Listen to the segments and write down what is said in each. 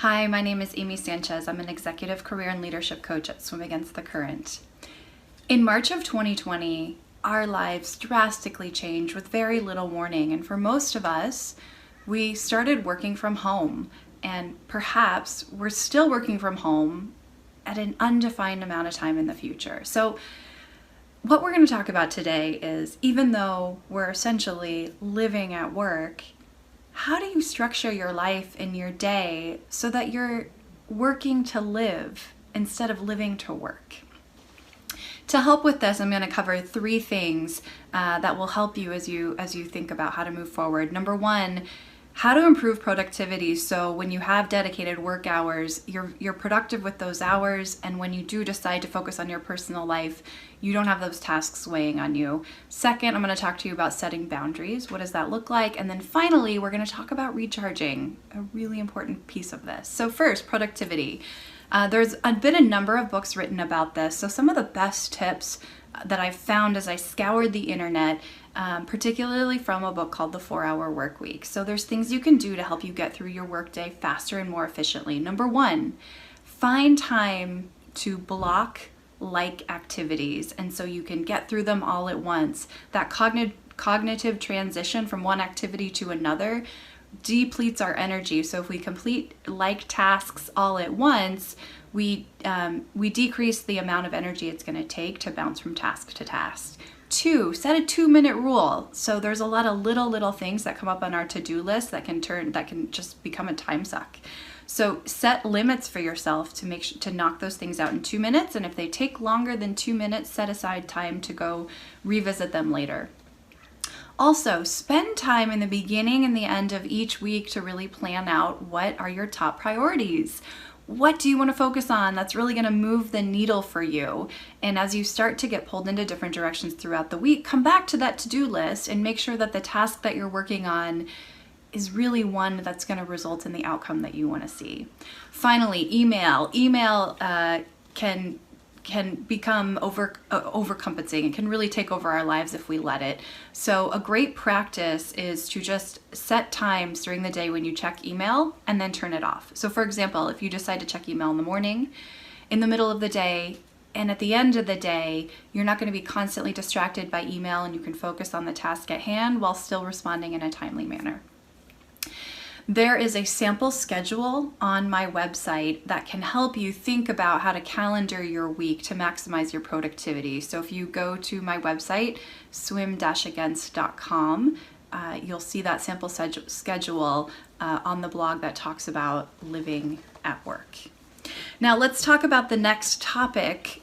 Hi, my name is Amy Sanchez. I'm an executive career and leadership coach at Swim Against the Current. In March of 2020, our lives drastically changed with very little warning, and for most of us, we started working from home, and perhaps we're still working from home at an undefined amount of time in the future. So what we're going to talk about today is, even though we're essentially living at work, how do you structure your life and your day so that you're working to live instead of living to work? To help with this, I'm going to cover three things that will help you as you think about how to move forward. Number one, how to improve productivity so when you have dedicated work hours, you're productive with those hours, and when you do decide to focus on your personal life, you don't have those tasks weighing on you. Second, I'm going to talk to you about setting boundaries. What does that look like? And then finally, we're going to talk about recharging, a really important piece of this. So first, productivity. There's been a number of books written about this. So some of the best tips that I've found as I scoured the internet, particularly from a book called The 4-Hour Workweek. So there's things you can do to help you get through your workday faster and more efficiently. Number one, find time to block like activities, and so you can get through them all at once. That cognitive transition from one activity to another depletes our energy. So if we complete like tasks all at once, we decrease the amount of energy it's going to take to bounce from task to task. Two, set a 2-minute rule. So there's a lot of little things that come up on our to-do list that can just become a time suck. So set limits for yourself to knock those things out in 2 minutes, and if they take longer than 2 minutes, set aside time to go revisit them later. Also, spend time in the beginning and the end of each week to really plan out what are your top priorities. What do you want to focus on that's really going to move the needle for you? And as you start to get pulled into different directions throughout the week, come back to that to-do list and make sure that the task that you're working on is really one that's going to result in the outcome that you want to see. Finally, email. Email can become overcompensating. It can really take over our lives if we let it. So a great practice is to just set times during the day when you check email and then turn it off. So for example, if you decide to check email in the morning, in the middle of the day, and at the end of the day, you're not going to be constantly distracted by email, and you can focus on the task at hand while still responding in a timely manner. There is a sample schedule on my website that can help you think about how to calendar your week to maximize your productivity. So if you go to my website, swim-against.com, you'll see that sample schedule on the blog that talks about living at work. Now let's talk about the next topic,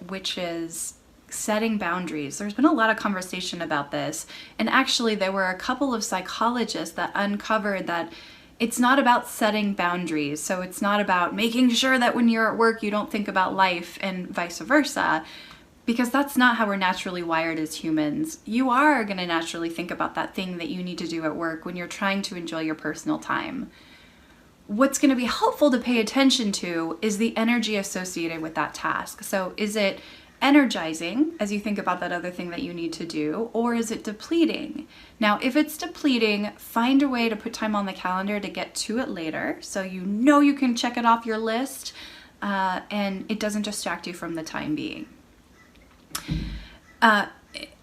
which is setting boundaries. There's been a lot of conversation about this, and actually there were a couple of psychologists that uncovered that it's not about setting boundaries. So it's not about making sure that when you're at work you don't think about life and vice versa, because that's not how we're naturally wired as humans. You are going to naturally think about that thing that you need to do at work when you're trying to enjoy your personal time. What's going to be helpful to pay attention to is the energy associated with that task. So is it energizing as you think about that other thing that you need to do, or is it depleting? Now, if it's depleting, find a way to put time on the calendar to get to it later so you know you can check it off your list and it doesn't distract you from the time being.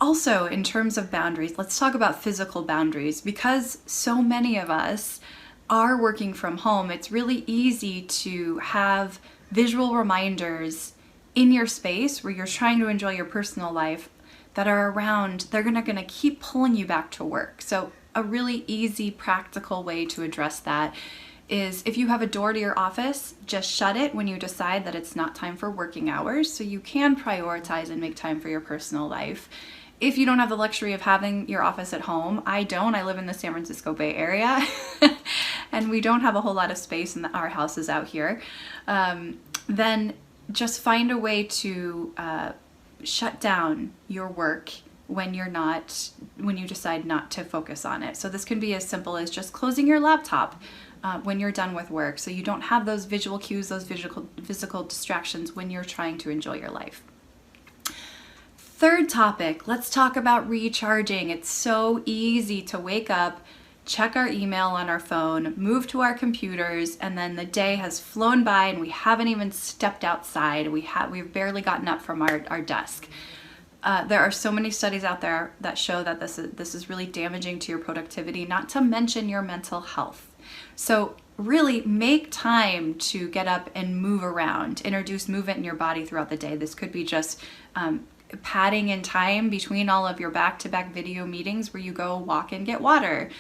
Also, in terms of boundaries, let's talk about physical boundaries. Because so many of us are working from home, it's really easy to have visual reminders in your space where you're trying to enjoy your personal life that are around. They're gonna keep pulling you back to work. So a really easy, practical way to address that is, if you have a door to your office, just shut it when you decide that it's not time for working hours, so you can prioritize and make time for your personal life. If you don't have the luxury of having your office at home, I live in the San Francisco Bay Area and we don't have a whole lot of space in our houses out here, then just find a way to shut down your work when you decide not to focus on it. So this can be as simple as just closing your laptop when you're done with work, so you don't have those visual cues, those physical distractions when you're trying to enjoy your life. Third topic, let's talk about recharging. It's so easy to wake up, check our email on our phone, move to our computers, and then the day has flown by and we haven't even stepped outside. We've barely gotten up from our desk. There are so many studies out there that show that this is really damaging to your productivity, not to mention your mental health. So really make time to get up and move around, introduce movement in your body throughout the day. This could be just padding in time between all of your back-to-back video meetings where you go walk and get water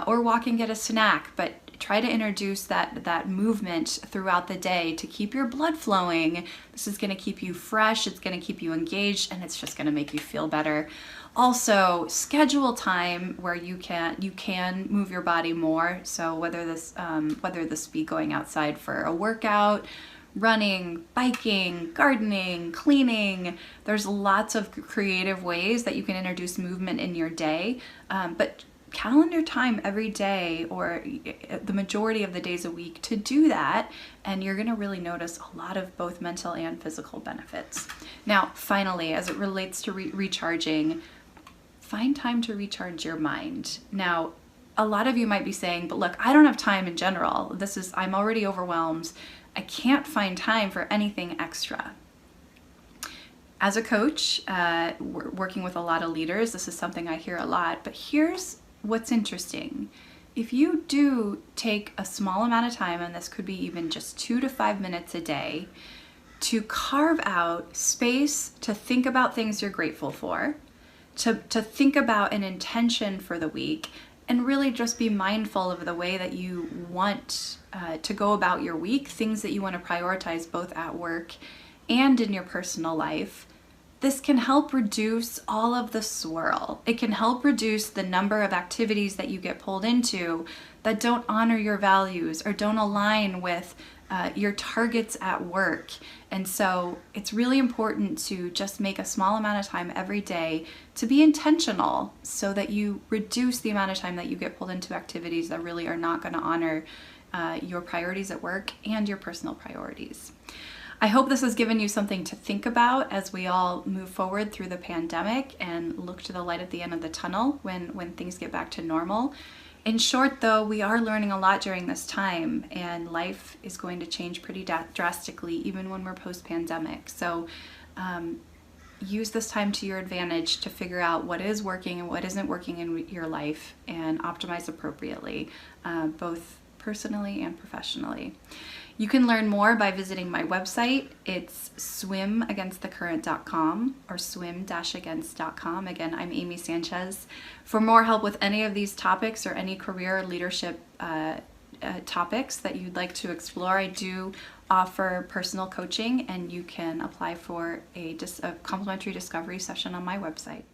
or walk and get a snack, but try to introduce that movement throughout the day to keep your blood flowing. This is going to keep you fresh, it's going to keep you engaged, and it's just going to make you feel better. Also, schedule time where you can move your body more. So whether this be going outside for a workout, running, biking, gardening, cleaning, there's lots of creative ways that you can introduce movement in your day. But calendar time every day or the majority of the days a week to do that, and you're going to really notice a lot of both mental and physical benefits. Now, finally, as it relates to recharging, find time to recharge your mind. Now, a lot of you might be saying, but look, I don't have time in general. I'm already overwhelmed. I can't find time for anything extra. As a coach, working with a lot of leaders, this is something I hear a lot, but here's what's interesting. If you do take a small amount of time, and this could be even just 2 to 5 minutes a day, to carve out space to think about things you're grateful for, to think about an intention for the week, and really just be mindful of the way that you want to go about your week, things that you want to prioritize both at work and in your personal life. This can help reduce all of the swirl. It can help reduce the number of activities that you get pulled into that don't honor your values or don't align with your targets at work. And so it's really important to just make a small amount of time every day to be intentional so that you reduce the amount of time that you get pulled into activities that really are not going to honor your priorities at work and your personal priorities. I hope this has given you something to think about as we all move forward through the pandemic and look to the light at the end of the tunnel when things get back to normal. In short, though, we are learning a lot during this time, and life is going to change pretty drastically even when we're post-pandemic. So use this time to your advantage to figure out what is working and what isn't working in your life and optimize appropriately, both personally and professionally. You can learn more by visiting my website. It's swimagainstthecurrent.com or swim-against.com. Again, I'm Amy Sanchez. For more help with any of these topics or any career or leadership topics that you'd like to explore, I do offer personal coaching, and you can apply for a complimentary discovery session on my website.